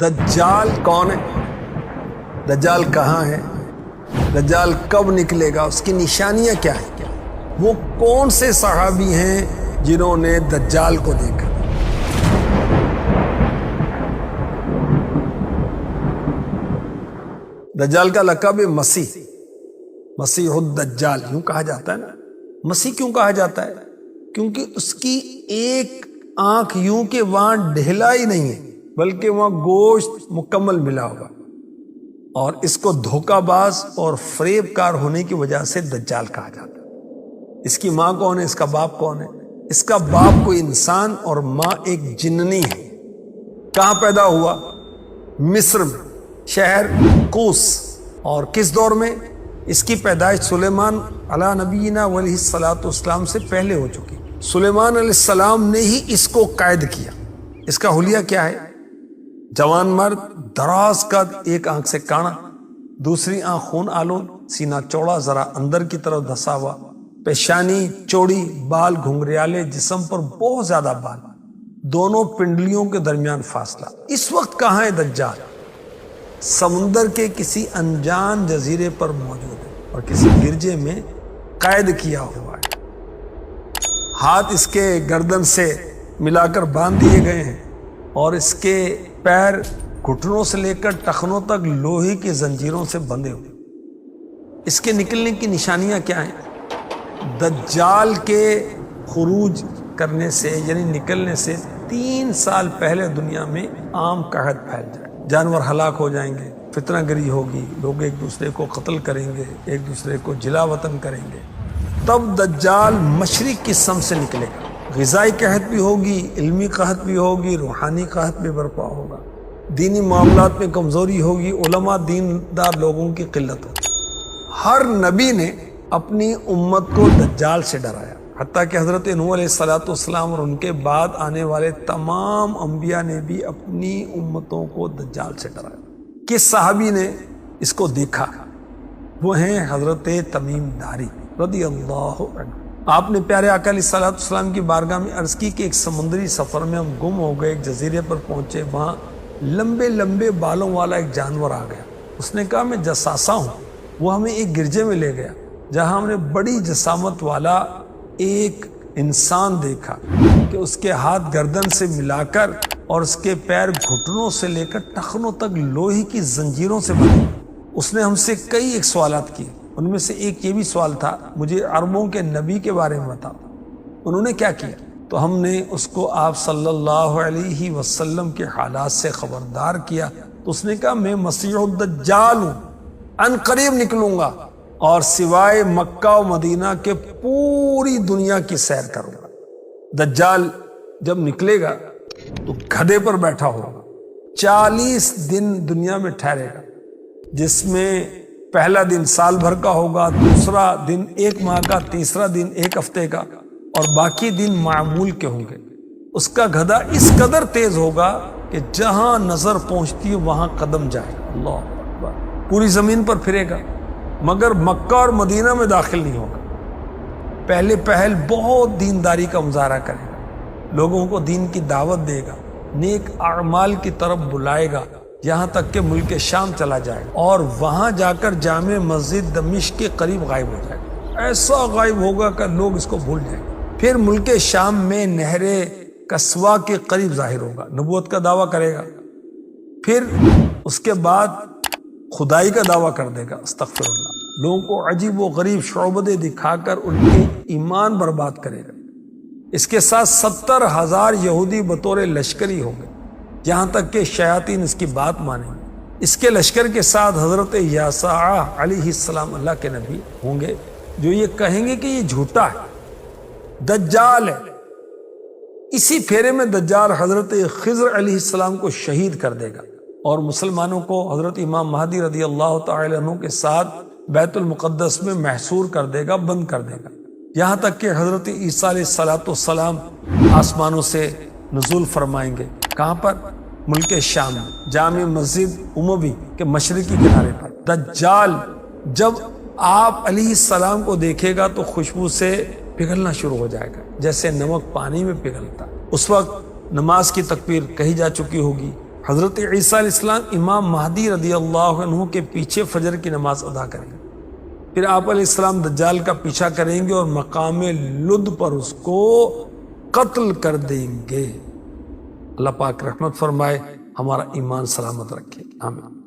دجال کون ہے؟ دجال کہاں ہے؟ دجال کب نکلے گا؟ اس کی نشانیاں کیا ہیں؟ وہ کون سے صحابی ہیں جنہوں نے دجال کو دیکھا؟ دجال کا لقب ہے مسیح الدجال، یوں کہا جاتا ہے نا۔ مسیح کیوں کہا جاتا ہے؟ کیونکہ اس کی ایک آنکھ یوں کہ وہاں ڈھلا ہی نہیں ہے، بلکہ وہاں گوشت مکمل ملا ہوگا، اور اس کو دھوکہ باز اور فریب کار ہونے کی وجہ سے دجال کہا جاتا ہے۔ اس کی ماں کون ہے؟ اس کا باپ کون ہے؟ اس کا باپ کوئی انسان اور ماں ایک جننی ہے۔ کہاں پیدا ہوا؟ مصر میں، شہر کوس۔ اور کس دور میں؟ اس کی پیدائش سلیمان علیہ نبینا علیہ الصلوۃ والسلام سے پہلے ہو چکی۔ سلیمان علیہ السلام نے ہی اس کو قید کیا۔ اس کا حلیہ کیا ہے؟ جوان مرد، دراز قد، ایک آنکھ سے کانا، دوسری آنکھ خون آلود، سینہ چوڑا ذرا اندر کی طرف دھسا ہوا، پیشانی چوڑی، بال گھنگریالے، جسم پر بہت زیادہ بال، دونوں پنڈلیوں کے درمیان فاصلہ۔ اس وقت کہاں ہے دجال؟ سمندر کے کسی انجان جزیرے پر موجود ہے اور کسی گرجے میں قید کیا ہوا ہے۔ ہاتھ اس کے گردن سے ملا کر باندھ دیے گئے ہیں اور اس کے پیر گھٹنوں سے لے کر ٹخنوں تک لوہے کی زنجیروں سے بندھے ہوئے۔ اس کے نکلنے کی نشانیاں کیا ہیں؟ دجال کے خروج کرنے سے یعنی نکلنے سے 3 سال پہلے دنیا میں عام قحط پھیل جائے، جانور ہلاک ہو جائیں گے، فتنہ گری ہوگی، لوگ ایک دوسرے کو قتل کریں گے، ایک دوسرے کو جلا وطن کریں گے۔ تب دجال مشرق کی سمت سے نکلے گا۔ غذائی قحط بھی ہوگی، علمی قحط بھی ہوگی، روحانی قحط بھی برپا ہوگا، دینی معاملات میں کمزوری ہوگی، علماء دیندار لوگوں کی قلت ہوگی۔ ہر نبی نے اپنی امت کو دجال سے ڈرایا، حتیٰ کہ حضرت نوح علیہ السلام اور ان کے بعد آنے والے تمام انبیاء نے بھی اپنی امتوں کو دجال سے ڈرایا۔ کس صحابی نے اس کو دیکھا؟ وہ ہیں حضرت تمیم داری رضی اللہ عنہ۔ آپ نے پیارے آقا علیہ السلام کی بارگاہ میں عرض کی کہ ایک سمندری سفر میں ہم گم ہو گئے، ایک جزیرے پر پہنچے، وہاں لمبے لمبے بالوں والا ایک جانور آ گیا۔ اس نے کہا میں جساسا ہوں۔ وہ ہمیں ایک گرجے میں لے گیا جہاں ہم نے بڑی جسامت والا ایک انسان دیکھا کہ اس کے ہاتھ گردن سے ملا کر اور اس کے پیر گھٹنوں سے لے کر ٹخنوں تک لوہے کی زنجیروں سے بندھے۔ اس نے ہم سے کئی ایک سوالات کیے، ان میں سے ایک یہ بھی سوال تھا مجھے عربوں کے نبی کے بارے میں بتاؤ۔ انہوں نے کیا کیا؟ تو ہم نے اس کو آپ صلی اللہ علیہ وسلم کے حالات سے خبردار کیا۔ تو اس نے کہا میں مسیح الدجال ہوں، ان قریب نکلوں گا اور سوائے مکہ و مدینہ کے پوری دنیا کی سیر کروں گا۔ دجال جب نکلے گا تو گدھے پر بیٹھا ہوگا، 40 دن دنیا میں ٹھہرے گا، جس میں پہلا دن سال بھر کا ہوگا، دوسرا دن 1 ماہ کا، تیسرا دن 1 ہفتے کا، اور باقی دن معمول کے ہوں گے۔ اس کا گدھا اس قدر تیز ہوگا کہ جہاں نظر پہنچتی ہے وہاں قدم جائے گا۔ اللہ اکبر۔ پوری زمین پر پھرے گا مگر مکہ اور مدینہ میں داخل نہیں ہوگا۔ پہلے پہل بہت دینداری کا مظاہرہ کرے گا، لوگوں کو دین کی دعوت دے گا، نیک اعمال کی طرف بلائے گا، یہاں تک کہ ملک شام چلا جائے گا اور وہاں جا کر جامع مسجد دمشق کے قریب غائب ہو جائے گا۔ ایسا غائب ہوگا کہ لوگ اس کو بھول جائیں گے۔ پھر ملک شام میں نہر کسوا کے قریب ظاہر ہوگا، نبوت کا دعویٰ کرے گا، پھر اس کے بعد خدائی کا دعویٰ کر دے گا، استغفر اللہ، لوگوں کو عجیب و غریب شعبدے دکھا کر ان کے ایمان برباد کرے گا۔ اس کے ساتھ 70,000 یہودی بطور لشکری ہوں گے، یہاں تک کہ شیاطین اس کی بات مانیں گے۔ اس کے لشکر کے ساتھ حضرت یسوع علیہ السلام اللہ کے نبی ہوں گے، جو یہ کہیں گے کہ یہ جھوٹا ہے، دجال ہے۔ اسی پھیرے میں دجال حضرت خضر علیہ السلام کو شہید کر دے گا اور مسلمانوں کو حضرت امام مہدی رضی اللہ تعالی عنہ کے ساتھ بیت المقدس میں محصور کر دے گا، بند کر دے گا، یہاں تک کہ حضرت عیسیٰ علیہ السلام آسمانوں سے نزول فرمائیں گے۔ کہاں پر؟ ملک شام میں، جامع مسجد اموی کے مشرقی کنارے پر۔ دجال جب آپ علیہ السلام کو دیکھے گا تو خوشبو سے پگھلنا شروع ہو جائے گا، جیسے نمک پانی میں پگھلتا۔ اس وقت نماز کی تکبیر کہی جا چکی ہوگی، حضرت عیسیٰ علیہ السلام امام مہدی رضی اللہ عنہ کے پیچھے فجر کی نماز ادا کریں گے، پھر آپ علیہ السلام دجال کا پیچھا کریں گے اور مقام لد پر اس کو قتل کر دیں گے۔ اللہ پاک رحمت فرمائے، ہمارا ایمان سلامت رکھے، آمین۔